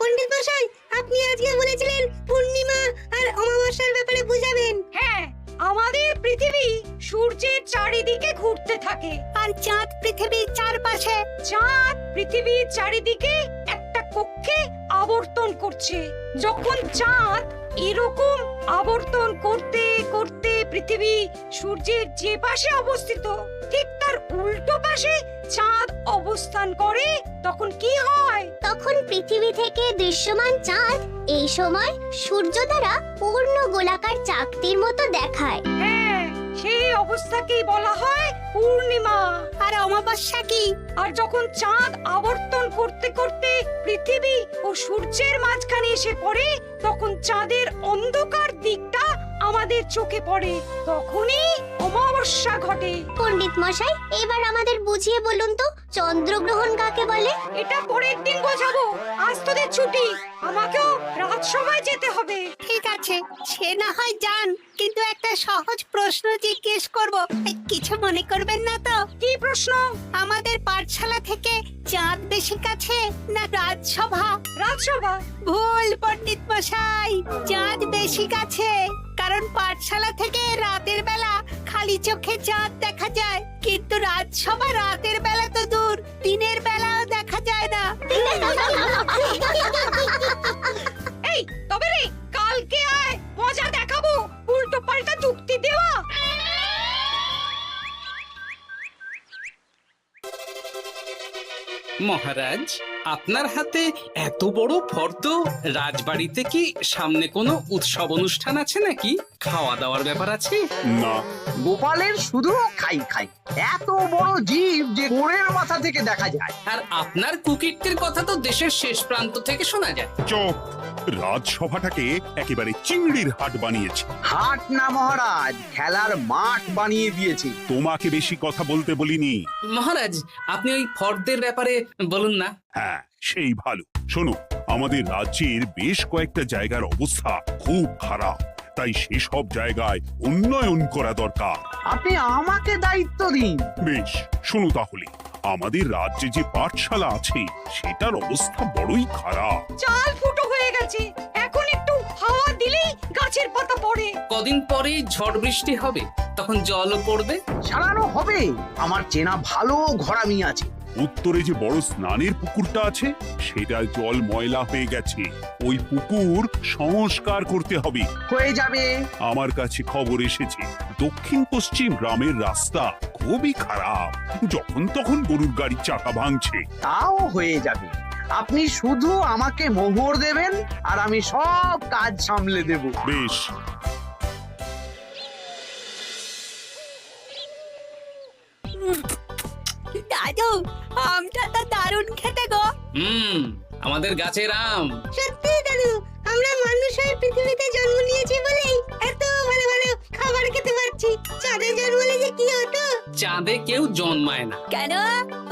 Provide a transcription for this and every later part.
পণ্ডিত মশাই, আপনি আজকে বলেছিলেন পূর্ণিমা আর অমাবস্যার ব্যাপারে বুঝাবেন। হ্যাঁ, আমাদের পৃথিবী সূর্যের চারিদিকে ঘুরতে থাকে, আর চাঁদ পৃথিবীর চারপাশে। চাঁদ পৃথিবীর চারিদিকে একটা কক্ষে আবর্তন করছে। যখন চাঁদ এরকম আবর্তন করতে করতে পৃথিবী সূর্যের যে পাশে অবস্থিত ঠিক তার উল্টো পাশে চাঁদ অবস্থান করে, তখন কি হয়? তখন পৃথিবী থেকে দৃশ্যমান চাঁদ এই সময় সূর্য দ্বারা পূর্ণ গোলাকার চাকতির মতো দেখায়। হ্যাঁ, সেই অবস্থাকেই বলা হয় পূর্ণিমা। আর অমাবস্যা কি? আর যখন চাঁদ আবর্তন করতে করতে পৃথিবী ও সূর্যের মাঝখানে এসে পড়ে, তখন চাঁদের অন্ধকার দিকটা আমাদের চোখে পড়ে, তখনই অমাবস্যা ঘটে। পণ্ডিত মশাই, এবার আমাদের বুঝিয়ে বলুন তো চন্দ্রগ্রহণ কাকে বলে? এটা পরের দিন বোঝাবো, আজ তোদের ছুটি, আমাকেও রাজসভায় যেতে হবে। ঠিক আছে, সে না হয় যান, কিন্তু একটা সহজ প্রশ্ন জিজ্ঞেস করব, কিছু মনে করবেন না তো? কি প্রশ্ন? আমাদের পাঠশালা থেকে চাঁদ বেশি কাছে না রাজসভা? রাজসভা? ভুল পণ্ডিত মশাই, চাঁদ বেশি কাছে, কারণ পাঠশালা থেকে রাতের বেলা খালি চোখে চাঁদ দেখা যায়, কিন্তু রাজসভা রাতের বেলা তো দূর, দিনের বেলাও দেখা যায় না। এই তবে রে, কালকে আয়, মজা দেখাবো, উল্টো পাল্টা যুক্তি দেওয়া। মহারাজ, আপনার হাতে এত বড় ফর্দ, রাজবাড়িতে কি সামনে কোনো উৎসব অনুষ্ঠান আছে নাকি? খাওয়া দাওয়ার ব্যাপার আছে? না, গোপালের শুধু খাই খাই, এত বড় জীব যে কোণের মাথা থেকে দেখা যায়। আর আপনার কুকীর্তির কথা তো দেশের শেষ প্রান্ত থেকে শোনা যায়। চুপ! রাজসভাটাকে একেবারে চিংড়ির হাট বানিয়েছে। হাট না মহারাজ, খেলার মাঠ বানিয়ে দিয়েছে। তোমাকে বেশি কথা বলতে বলিনি। মহারাজ, আপনি ওই ফর্দের ব্যাপারে বলুন না। হ্যাঁ, সেই ভালো। শোনো, আমাদের রাজ্যের বেশ কয়েকটা জায়গার অবস্থা খুব খারাপ, তাই সেসব জায়গায় উন্নয়ন করা দরকার। আপনি আমাকে দায়িত্ব দিন। বেশ, শোনো তাহলে, আমাদের রাজ্যে যে পাঠশালা আছে সেটার অবস্থা বড়ই খারাপ। চাল ফুটো হয়ে গেছে, এখন একটু হাওয়া দিলেই গাছের পাতা পড়ে। কদিন পরেই ঝড় বৃষ্টি হবে, তখন জলও পড়বে। সারানো হবে, আমার চেনা ভালো ঘরামি আছে। উত্তরে যে বড় স্নানের পুকুরটা আছে সেটার জল ময়লা হয়ে গেছে, ওই পুকুর সংস্কার করতে হবে। হয়ে যাবে। আমার কাছে খবর এসেছে দক্ষিণ পশ্চিম গ্রামের রাস্তা খুবই খারাপ, যখন তখন গরুর গাড়ির চাকা ভাঙছে। তাও হয়ে যাবে, আপনি শুধু আমাকে মোহর দেবেন আর আমি সব কাজ সামলে দেব। বেশ, দাদু, আমটা তো দারুণ খেতে গো। আমাদের গাছের আম। সত্যি দাদু, আমরা মানুষ হয়ে পৃথিবীতে জন্ম নিয়েছি বলেই এত ভালো ভালো খাবার খেতে পারছি। চাঁদে জন্মলে যে কি হতো? চাঁদে কেউ জন্মায় না। কেন?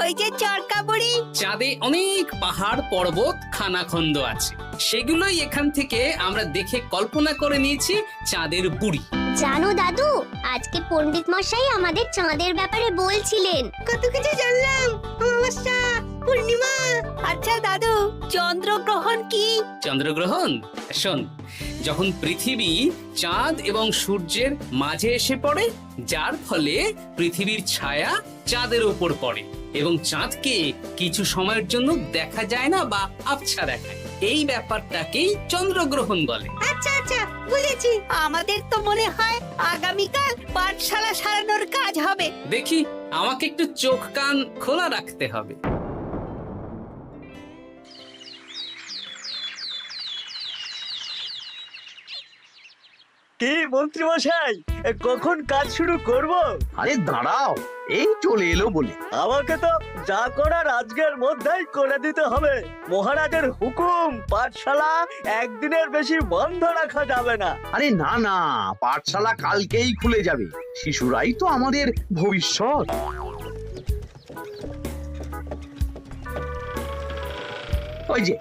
ওই যে চরকা বুড়ি। চাঁদে অনেক পাহাড় পর্বত খানাখন্দ আছে, সেগুলোই এখান থেকে আমরা দেখে কল্পনা করে নিয়েছি চাঁদের বুড়ি। জানো দাদু, আজকে পণ্ডিত মশাই আমাদের চাঁদের ব্যাপারে বলছিলেন। কত কিছু জানলাম, অমাবস্যা, পূর্ণিমা। আচ্ছা দাদু, চন্দ্রগ্রহণ কি? চন্দ্রগ্রহণ? শোন, যখন পৃথিবী চাঁদ এবং সূর্যের মাঝে এসে পড়ে, যার ফলে পৃথিবীর ছায়া চাঁদের উপর পড়ে এবং চাঁদকে কিছু সময়ের জন্য দেখা যায় না বা আবছা দেখায়, এই ব্যাপারটাকেই চন্দ্রগ্রহণ বলে। আচ্ছা আচ্ছা, বুঝেছি। আমাদের তো মনে হয় আগামীকাল পাঠশালা সারানোর কাজ হবে। দেখি, আমাকে একটু চোখ কান খোলা রাখতে হবে। কি মন্ত্রী মশাই, কখন কাজ শুরু করব? আরে দাঁড়াও, এই চলে এলো বলে। আমাকে তো যা করার আজকের মধ্যেই করে দিতে হবে। মহারাজের হুকুম, পাঠশালা একদিনের বেশি বন্ধ রাখা যাবে না। আরে না না, পাঠশালা কালকেই খুলে যাবে, শিশুরাই তো আমাদের ভবিষ্যৎ। ওই যে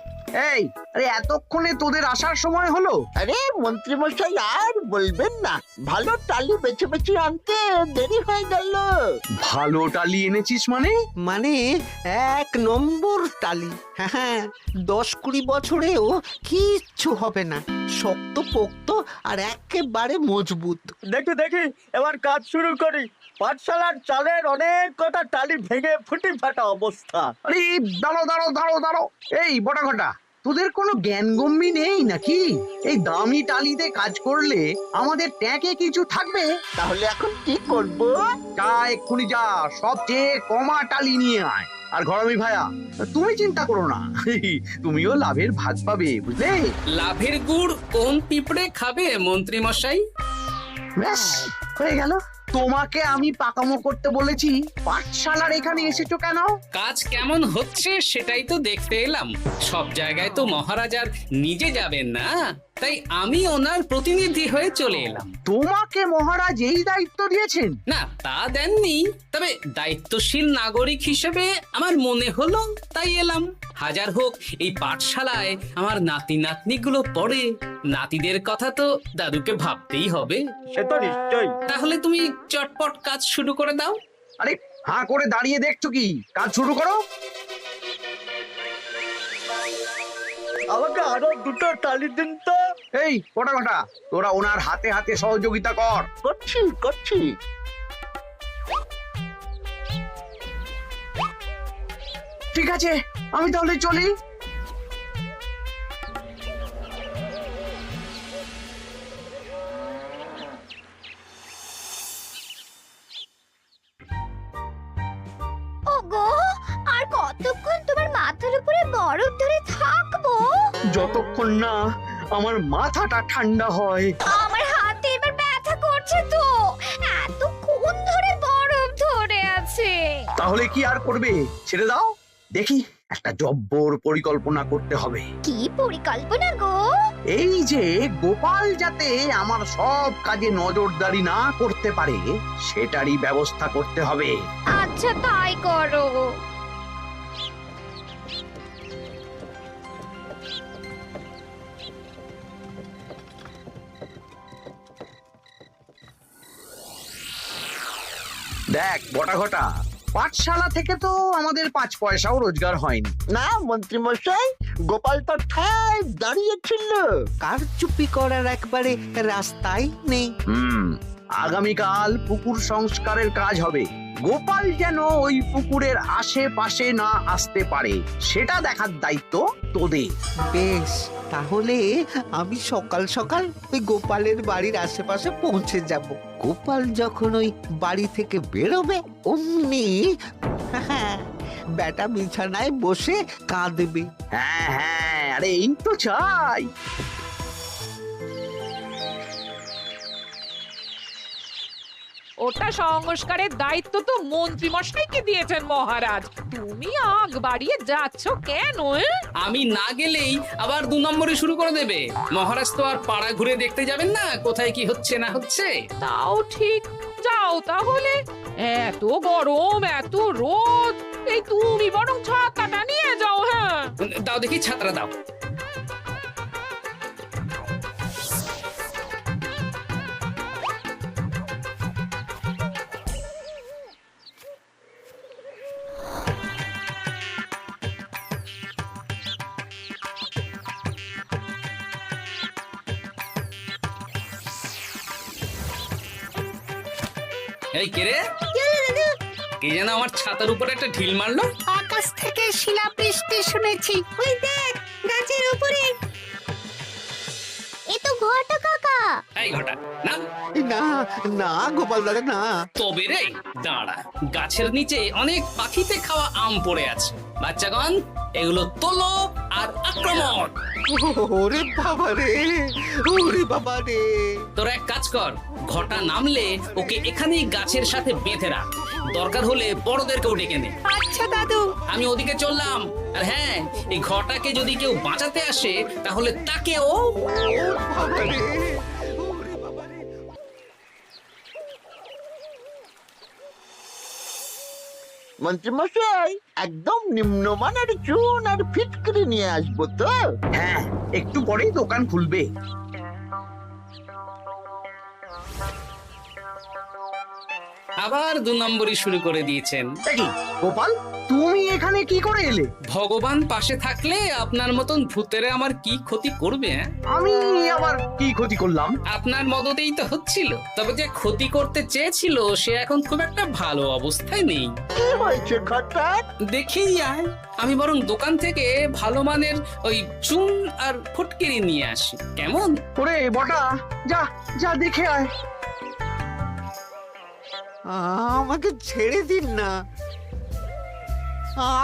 এই আরে এতক্ষণে তোদের আসার সময় হলো? আরে মন্ত্রী মশাই আর বলবেন না, ভালো টালি বেছে বেছে আনতে দেরি হয়ে গেল। ভালো টালি এনেছিস মানে? মানে 1 নম্বর টালি। হ্যাঁ 10-20 বছরেও কিচ্ছু হবে না, শক্ত পোক্ত আর একেবারে মজবুত। দেখি দেখি এবার কাজ শুরু করি। পাঠশালার চালের অনেক কটা টালি ভেঙে ফুটি ফাটা অবস্থা। আরে দাঁড়ো। এই বটা ঘটা, তোদের কোনো জ্ঞানগম্যি নেই নাকি? এই দামি টালিতে কাজ করলে আমাদের ট্যাঁকে কিছু থাকবে? তাহলে এখন কি করব? যা এক্ষুনি যা, সবচেয়ে কমা টালি নিয়ে আয়। আর ঘরামি ভাইয়া, তুমি চিন্তা করো না, তুমিও লাভের ভাগ পাবে, বুঝলে? লাভের গুড় কোন পিঁপড়ে খাবে মন্ত্রী মশাই? ব্যাস হয়ে গেল। তোমাকে আমি পাকামো করতে বলেছি, পাঠশালার এখানে এসেছো কেন? কাজ কেমন হচ্ছে সেটাই তো দেখতে এলাম। সব জায়গায় তো মহারাজার নিজে যাবেন না, তাই আমি ওনার প্রতিনিধি হয়ে চলে এলাম। তোমাকে মহারাজ এই দায়িত্ব দিয়েছেন? না তা দেননি, তবে দায়িত্বশীল নাগরিক হিসেবে আমার মনে হলো তাই এলাম। হাজার হোক এই পাঠশালায় আমার নাতি নাতনিগুলো পড়ে, নাতিদের কথা তো দাদুকে ভাবতেই হবে। সে তো নিশ্চয়ই। তাহলে তুমি চটপট কাজ শুরু করে দাও। আরে হাঁ করে দাঁড়িয়ে দেখছো কি? কাজ শুরু করো। আমাকে আরো দুটো টালি দিন তো। এই কটা কটা, তোরা ওনার হাতে হাতে সহযোগিতা কর। করছি। ঠিক আছে, আমি তাহলে চলি। ওগো, আর কতক্ষণ তোমার মাথার উপরে বরফ ধরে থাকবো? যতক্ষণ না আমার মাথাটা ঠান্ডা হয়। আমার হাতে এবার ব্যথা করছে তো, এতক্ষণ ধরে বরফ ধরে আছে। তাহলে কি আর করবে, ছেড়ে দাও। দেখি একটা জব্বর পরিকল্পনা করতে হবে। কি পরিকল্পনা গো? এই যে গোপাল যাতে আমার সব কাজে নজরদারি না করতে পারে, সেটারই ব্যবস্থা করতে হবে। আচ্ছা তাই করো। দেখ বটা ঘটা, পাঠশালা থেকে তো আমাদের 5 পয়সাও রোজগার হয়নি। না মন্ত্রী মশাই, গোপাল তো ঠায় দাঁড়িয়েছিল। কারচুপি করার একবারে রাস্তাই নেই। আগামীকাল পুকুর সংস্কারের কাজ হবে। গোপাল যেন ওই পুকুরের আশেপাশে না আসতে পারে, সেটা দেখার দায়িত্ব তোদের। বেশ, তাহলে আমি সকাল সকাল ওই গোপালের বাড়ির আশেপাশে পৌঁছে যাব। গোপাল যখন ওই বাড়ি থেকে বেরোবে অমনি বেটা বিছানায় বসে কাঁদবে। হ্যাঁ, আরে এই তো চাই। ওটা সংস্কারের দায়িত্ব তো মন্ত্রী মশাইকে দিয়েছেন মহারাজ। তুমি আগ বাড়িয়ে যাচ্ছ কেন? আমি না গেলেই আবার 2 নম্বরে শুরু করে দেবে। মহারাজ তো আর পাড়া ঘুরে দেখতে যাবেন না কোথায় কি হচ্ছে না হচ্ছে। তাও ঠিক, যাও তাহলে। এত গরম, এত রোদ, এই তুমি বরং ছাতাটা নিয়ে যাও। হ্যাঁ দাও দেখি ছাত্রা দাও। এই কে রে? কে যেন আমার ছাতার উপরে একটা ঢিল মারলো? আকাশ থেকে শিলাবৃষ্টি শুনেছি। ওই দেখ গাছের উপরে। এ তো ঘটা কাকা। এই ঘটা না, না না গোপাল দাদা না। তবে রে দাঁড়া, গাছের নিচে অনেক পাখিতে খাওয়া আম পড়ে আছে। বাচ্চাগণ এগুলো তোলো আর আক্রমণ। ওরে বাবা রে, ওরে বাবা রে। তোরা এক কাজ কর, ঘটা নামলে ওকে এখানেই গাছের সাথে বেঁধে রাখ। দরকার হলে বড়দেরকেও ডেকে নে। আচ্ছা দাদু। আমি ওদিকে চললাম। আর হ্যাঁ, এই ঘটাকে যদি কেউ বাঁচাতে আসে তাহলে তাকেও। বাবা রে, ওরে বাবা রে। মন্ত্রীমশাই একদম নিম্নমানের চুন আর ফিটকিরি নিয়ে আসবো তো। হ্যাঁ, একটু পরেই দোকান খুলবে। আবার 2 নম্বরই শুরু করে দিয়েছেন। এ কি, গোপাল তুমি এখানে কি করে এলে? ভগবান পাশে থাকলে আপনার মতন ভূতেরা আমার কি ক্ষতি করবে? হ্যাঁ? আমি আবার কি ক্ষতি করলাম? আপনার মদতেই তো হচ্ছিল। তবে যে ক্ষতি করতে চেয়েছিল সে এখন খুব একটা ভালো অবস্থায় নেই। কি হয়েছে ঘটাৎ? দেখেই আয়। আমি বরং দোকান থেকে ভালো মানের ওই চুন আর ফটকিরি নিয়ে আসি, কেমন? ওরে বটা, যা যা দেখে আয়। আমাকে ছেড়ে দিন না,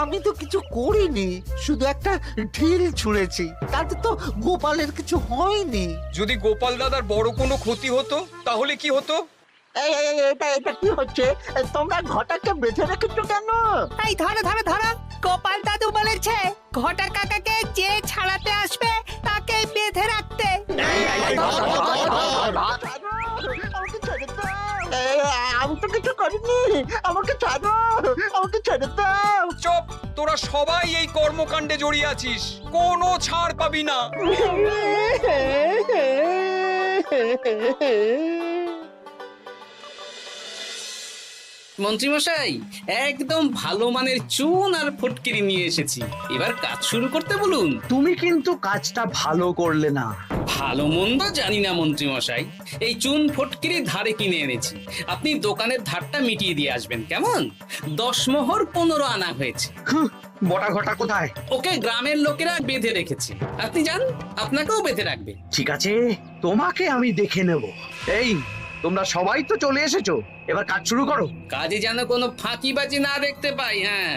আমি তো কিছু করিনি, শুধু একটা ঢিল ছুঁড়েছি, তাতে তো গোপালের কিছু হয়নি। যদি গোপাল দাদার বড় কোনো ক্ষতি হতো তাহলে কি হতো? এটা কি হচ্ছে? তোমরা ঘটাকে বেঁধে রেখেছো কেন? এই ধরো ধরো ধরো, গোপাল দাদু বলেছে ঘটা কাকাকে যে ছাড়াতে আসবে তাকে বেঁধে রাখতে। আমাকে ছেড়ে দাও। আমি তো কিছু করিনি, আমাকে ছাড়ো, আমাকে ছেড়ে দাও। চুপ, তোরা সবাই এই কর্মকাণ্ডে জড়িয়ে আছিস, কোনো ছাড় পাবি না। মন্ত্রীমশাই, একদম ভালো মানের চুন আর ফটকিরি নিয়ে এসেছি, এবার কাজ শুরু করতে বলুন। তুমি কিন্তু কাজটা ভালো করলে না। ভালো মন্দ জানি না মন্ত্রীমশাই, এই চুন ফটকিরি ধারে কিনে এনেছি, আপনি দোকানের ধারটা মিটিয়ে দিয়ে আসবেন, কেমন? 10 মোহর 15 আনা হয়েছে। বটা ঘটা কোথায়? ওকে গ্রামের লোকেরা বেঁধে রেখেছে, আপনি যান, আপনাকেও বেঁধে রাখবে। ঠিক আছে, তোমাকে আমি দেখে নেব। এই, তোমরা সবাই তো চলে এসেছো, এবার কাজ শুরু করো। কাজে যেন কোনো ফাঁকিবাজি না দেখতে পাই। হ্যাঁ,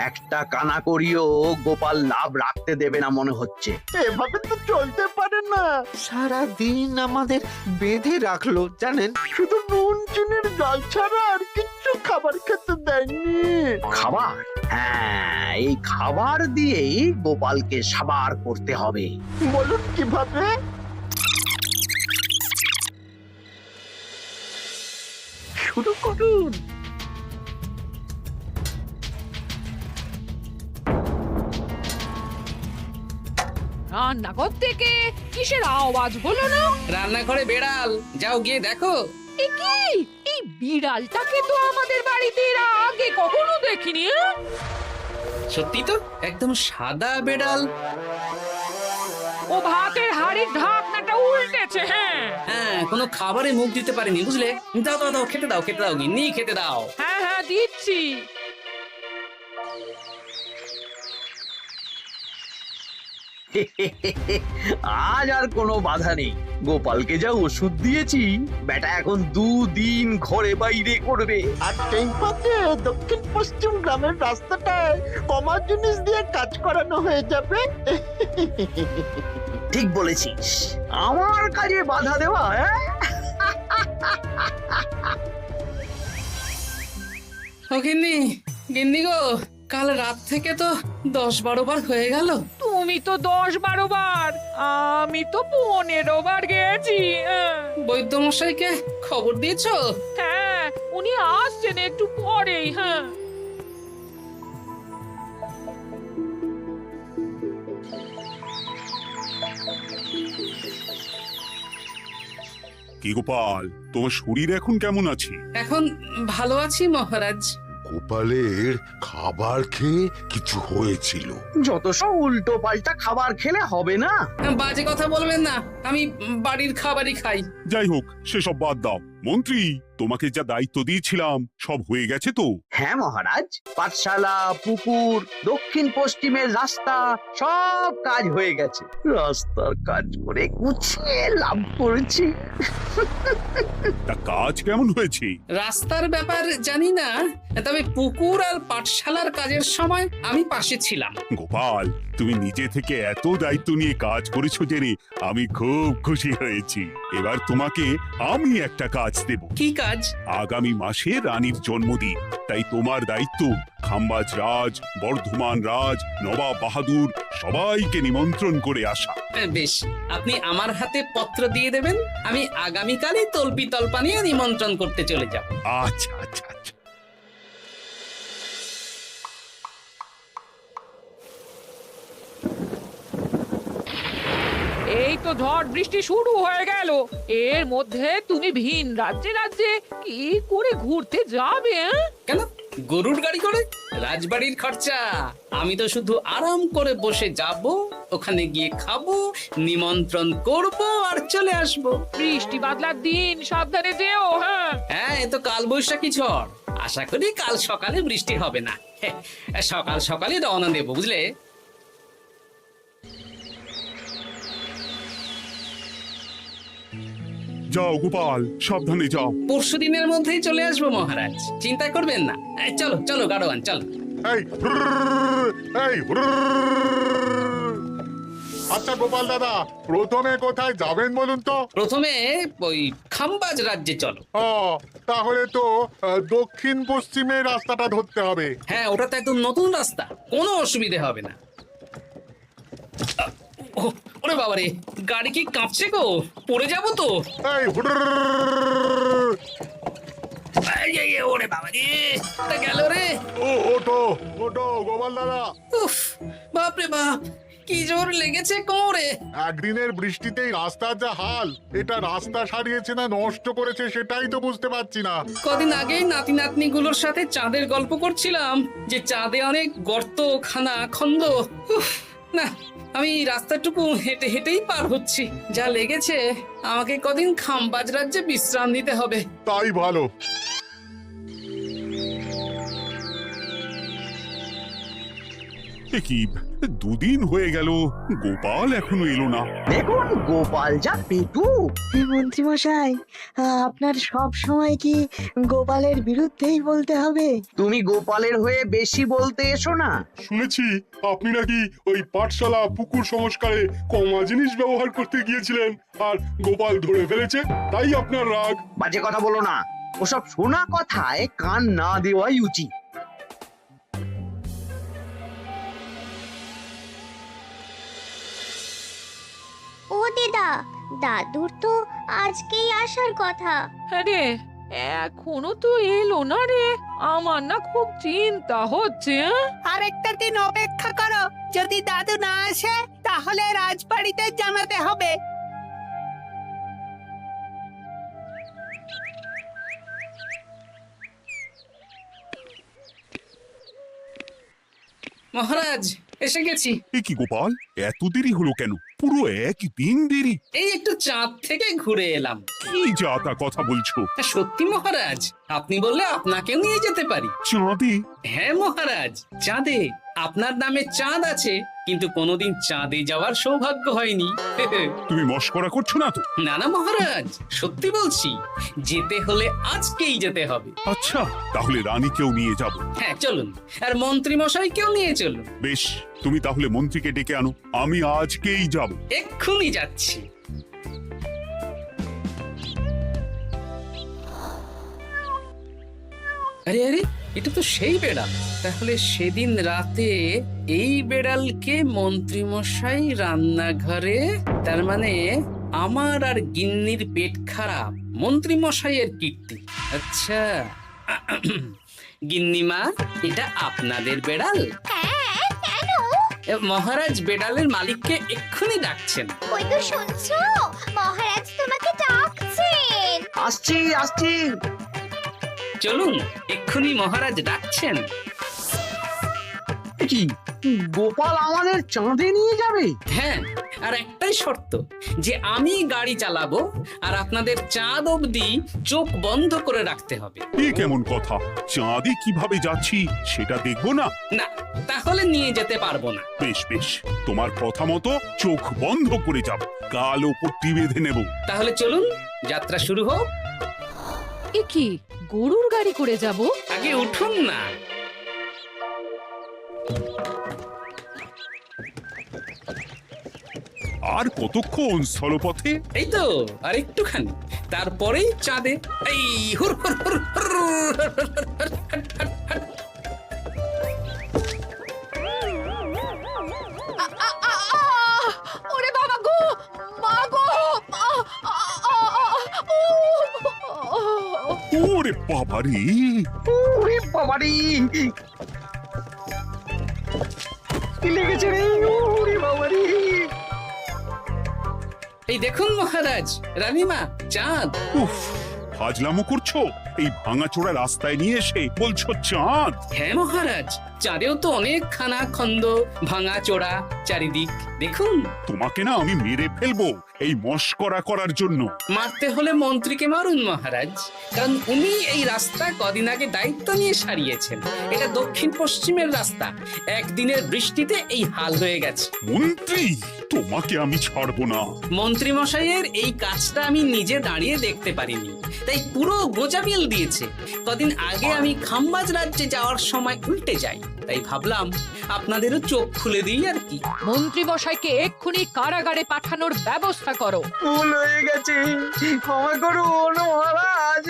একটা কানা করিও গোপাল লাভ রাখতে দেবে না মনে হচ্ছে। এভাবে তো চলতে পারে না। সারা দিন আমাদের বেঁধে রাখলো জানেন। শুধু নুন চিনির জল ছাড়া আর কিচ্ছু খাবার খেতে দেয়নি। খাবার? হ্যাঁ, এই খাবার দিয়েই গোপালকে সাবার করতে হবে। বলুন কিভাবে? শুরু করুন। রান্নাঘর থেকে কিসের আওয়াজ হলো না? রান্নাঘরে বেড়াল, যাও গিয়ে দেখো। এ কি? এই বিড়ালটাকে তো আমাদের বাড়িতে এর আগে কখনো দেখিনি। সত্যি তো, একদম সাদা বেড়াল। ও ভাতের হাড়ির ঢাকনাটা উল্টেছে। হ্যাঁ হ্যাঁ, কোনো খাবারে মুখ দিতে পারেনি, বুঝলে? দাও দাও দাও, খেতে দাও, খেতে দাও, গিন্নি খেতে দাও। হ্যাঁ হ্যাঁ, দিচ্ছি। আজ আর কোনো বাধা নেই। গোপালকে যা ওষুধ দিয়েছি, বেটা এখন 2 দিন ঘরে বাইরে করবে। আর সেই পথে দক্ষিণ পশ্চিম গ্রামের রাস্তাটায় কমা জিনিস দিয়ে কাজ করানো হয়ে যাবে। ঠিক বলেছিস, আমার কাজে বাধা দেওয়া। ও গিন্নি, গিন্নি গো, কাল রাত থেকে তো 10-12 বার হয়ে গেল। তুমি তো 10-12 বার, আমি তো 15 বার গেছি। বৈদ্যমশাইকে খবর দিয়েছো? হ্যাঁ, উনি আসছেন একটু পরেই। হ্যাঁ, কি গোপাল, তোমার শরীর এখন কেমন আছে? এখন ভালো আছি মহারাজ। গোপালের খাবার খেয়ে কিছু হয়েছিল। যত সব উল্টো পাল্টা খাবার খেলে হবে না। বাজে কথা বলবেন না, আমি বাড়ির খাবারই খাই। যাই হোক, সেসব বাদ দাও। মন্ত্রী, তোমাকে যা দায়িত্ব দিয়েছিলাম সব হয়ে গেছে তো? হ্যাঁ মহারাজ, পাঠশালা, পুকুর, দক্ষিণ পশ্চিমের রাস্তা সব কাজ হয়ে গেছে। রাস্তার কাজ করে গুছিয়ে লাভ করেছি। তা কাজ কেমন হয়েছে? রাস্তার ব্যাপার জানি না, তবে পুকুর আর পাঠশালার কাজের সময় আমি পাশে ছিলাম। গোপাল, তুমি নিজে থেকে এত দায়িত্ব নিয়ে কাজ করেছো জেনে আমি খুব খুশি হয়েছি। এবার তোমাকে আমি একটা কাজ কাজ দেব। কি কাজ? আগামী মাসে রানীর জন্মদিন, তাই তোমার দায়িত্ব খাম্বাজ রাজ, বর্ধমান রাজ, নবাব বাহাদুর সবাইকে নিমন্ত্রণ করে আসা। বেশ, আপনি আমার হাতে পত্র দিয়ে দেবেন, আমি আগামীকালই তল্পি তল্পা নিয়ে নিমন্ত্রণ করতে চলে যাব। আচ্ছা আচ্ছা আচ্ছা। এই তো ঝড় বৃষ্টি শুরু হয়ে গেল, এর মধ্যে তুমি ভিন রাজ্যে রাজ্যে কি করে ঘুরতে যাবে? কেন, গরুর গাড়ি করে? রাজবাড়ির খরচা। আমি তো শুধু আরাম করে বসে যাব, ওখানে গিয়ে খাবো, নিমন্ত্রণ করব আর চলে আসব। বৃষ্টি বাদলার দিন, সাবধানে যেও। হ্যাঁ হ্যাঁ, এ তো কাল বৈশাখী ঝড়, আশা করি কাল সকালে বৃষ্টি হবে না। সকাল সকালে রওনা দেবো, বুঝলে? যাও গোপাল, সাবধানে যাও। পরশু দিনের মধ্যেই চলে আসবো মহারাজ, চিন্তা করবেন না। চলো চলো গাড়োয়ান, চলো। আচ্ছা গোপাল দাদা, প্রথমে কোথায় যাবেন বলুন তো? প্রথমে ওই খাম্বাজ রাজ্যে চলো। ও, তাহলে তো দক্ষিণ পশ্চিমে রাস্তাটা ধরতে হবে। হ্যাঁ, ওটা তো একদম নতুন রাস্তা, কোনো অসুবিধে হবে না। ওরে বাবারে, গাড়ি কি কাঁপছে গো, পড়ে যাবো তো। ওরে বাবারে, গেল রে। ওটো ওটো গোপাল দাদা। উফ, বাপরে বাপ, কি জোর লেগেছে কোমরে। একদিনের বৃষ্টিতেই রাস্তার যা হাল, এটা রাস্তা সারিয়েছে না নষ্ট করেছে সেটাই তো বুঝতে পারছি না। কদিন আগেই নাতি নাতনি গুলোর সাথে চাঁদের গল্প করছিলাম, যে চাঁদে অনেক গর্ত, খানা, খন্দ। উফ, না, আমি রাস্তাটুকু হেঁটে হেঁটেই পার হচ্ছি। যা লেগেছে, আমাকে কদিন খাম্বাজ রাজ্যে বিশ্রাম নিতে হবে। তাই ভালো। কি দুদিন হয়ে গেল, গোপাল এখনো এলো না। দেখুন গোপাল যা পেটু। মন্ত্রী মশাই, আপনার সব সময় কি গোপালের বিরুদ্ধেই বলতে হবে? তুমি গোপালের হয়ে বেশি বলতে এসো না। শুনেছি আপনি নাকি ওই পাঠশালা পুকুর সংস্কারে কমা জিনিস ব্যবহার করতে গিয়েছিলেন, আর গোপাল ধরে ফেলেছে, তাই আপনার রাগ। বাজে কথা বলো না, ওসব শোনা কথায় কান না দেওয়াই উচিত। ও দিদা, দাদুর তো আজকেই আসার কথা। আরে এখনো তো এলো না রে, আমার না খুব চিন্তা হচ্ছে। আরেকটা দিন অপেক্ষা করো, যদি দাদু না আসে তাহলে রাজবাড়িতে জানাতে হবে। মহারাজ, এসে গেছি। এ কি গোপাল, এত দেরি হলো কেন? পুরো একদিন দেরি। এই একটু চাঁদ থেকে ঘুরে এলাম। কি যা তা কথা বলছো? সত্যি মহারাজ, আপনি বললে আপনাকেও নিয়ে যেতে পারি। চাঁদে? হ্যাঁ মহারাজ, চাঁদে। আপনার নামে চাঁদ আছে, কিন্তু কোনোদিন চাঁদে যাওয়ার সৌভাগ্য হয়নি। তুমি মস্করা করছো না তো? না না মহারাজ, সত্যি বলছি, যেতে হলে আজকেই যেতে হবে। আচ্ছা, তাহলে রানীকেও নিয়ে যাব। হ্যাঁ চলুন, আর মন্ত্রী মশাইকেও নিয়ে চলুন। বেশ, তুমি তাহলে মন্ত্রীকে ডেকে আনো, আমি আজকেই যাব। এক্ষুনি যাচ্ছি। আরে আরে, এটা তো সেই বেড়াল। তাহলে সেদিন রাতে এই বেড়ালকে মন্ত্রী মশাই রান্নাঘরে, তার মানে আমার আর গিন্নির পেট খারাপ, মন্ত্রী মশাইয়ের কীর্তি। আচ্ছা, গিন্নিমা, এটা আপনাদের বেড়াল? হ্যাঁ, কেন? মহারাজ বেড়ালের মালিককে এক্ষুনি ডাকছেন। ওই তো শুনছো, মহারাজ তোমাকে ডাকছেন। আসছি আসছি। চলুন, এক্ষুনি মহারাজ ডাকছেন। কি গোপাল আমাদের চাঁদে নিয়ে যাবে? হ্যাঁ, আর একটাই শর্ত, যে আমি গাড়ি চালাবো আর আপনাদের চাঁদ অবধি চোখ বন্ধ করে রাখতে হবে। এ কেমন কথা? চাঁদে কিভাবে যাচ্ছি সেটা দেখবো না? না, তাহলে নিয়ে যেতে পারবো না। বেশ বেশ, তোমার কথা মতো চোখ বন্ধ করে যাব, কালো পট্টি বেঁধে নেব। তাহলে চলুন, যাত্রা শুরু হোক। এ কি, গরুর গাড়ি করে যাব? আগে উঠুন না। আর কতক্ষণ স্থলপথে? এই তো আর একটুখানি, তারপরেই চাঁদে। এই হুর হুর হুর হুর, ওরে বাবা গো, মা গো, ওরে বাবারে, ওরে বাবারি, কি লেগেছে রে? ওরে বাবারি, এই দেখুন মহারাজ, রানীমা, চাঁদ। উফ, ফাজলামো করছো? এই ভাঙাচোরা রাস্তায় নিয়ে এসে বলছো চাঁদ? হ্যাঁ মহারাজ, চাঁদেও তো অনেক খানা খন্দ, ভাঙা চোরা চারিদিক। দেখুন, তোমাকে না আমি মেরে ফেলবো এই মস্করা করার জন্য। মারতে হলে মন্ত্রীকে মারুন মহারাজ, কারণ উনি এই রাস্তা কদিন আগে দায়িত্ব নিয়ে সারিয়েছেন। এটা দক্ষিণ পশ্চিমের রাস্তা, একদিনের বৃষ্টিতে এই হাল হয়ে গেছে। মন্ত্রী, তোমাকে আমি ছাড়বো না। মন্ত্রী মশাইয়ের এই কাজটা আমি নিজে দাঁড়িয়ে দেখতে পারিনি, তাই পুরো গোজামিল দিয়েছে। কদিন আগে আমি খাম্বাজ রাজ্যে যাওয়ার সময় উল্টে যাই, তাই ভাবলাম আপনাদেরও চোখ খুলে দিই আর কি। মন্ত্রী মশাইকে এক্ষুনি কারাগারে পাঠানোর ব্যবস্থা করো। ভুল হয়ে গেছে, ক্ষমা করুন মহারাজ।